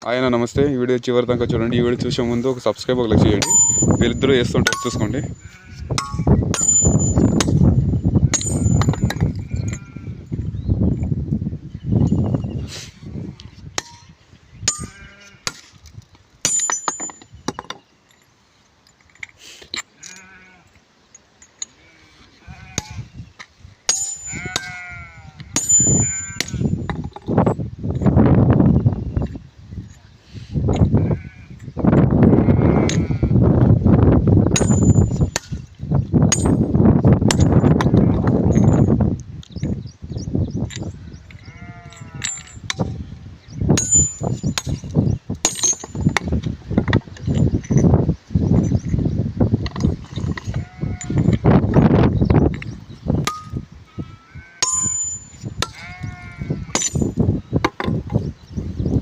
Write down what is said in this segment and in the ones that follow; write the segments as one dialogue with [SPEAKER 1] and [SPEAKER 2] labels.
[SPEAKER 1] ఆయన నమస్తే. ఈ వీడియో చివరి దాకా చూడండి. ఈ వీడియో చూసే ముందు ఒక సబ్స్క్రైబ్ ఒక లైక్ చేయండి. వీళ్ళిద్దరూ చేస్తుంటారు, చూసుకోండి.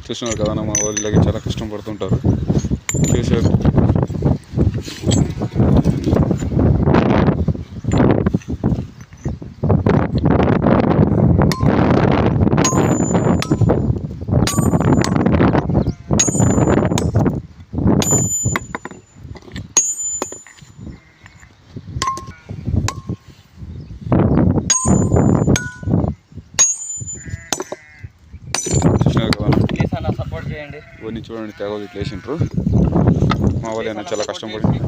[SPEAKER 1] చూస్తున్నారు కదా, మా వాళ్ళకి చాలా కష్టం పడుతుంటారు. చేశారు.
[SPEAKER 2] సపోర్ట్ చేయండి.
[SPEAKER 1] ఇవన్నీ చూడండి, తెగలు ఇట్లా వేసింటారు. మా వాళ్ళు అయినా చాలా కష్టపడి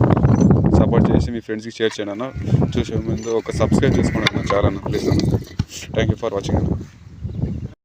[SPEAKER 1] సపోర్ట్ చేసి మీ ఫ్రెండ్స్కి షేర్ చేయండి అన్న. చూసే ముందు ఒక సబ్స్క్రైబ్ చేసుకోండి అన్న ఛానల్ ప్లీజ్ అన్న. థ్యాంక్ యూ ఫర్ వాచింగ్ అన్న.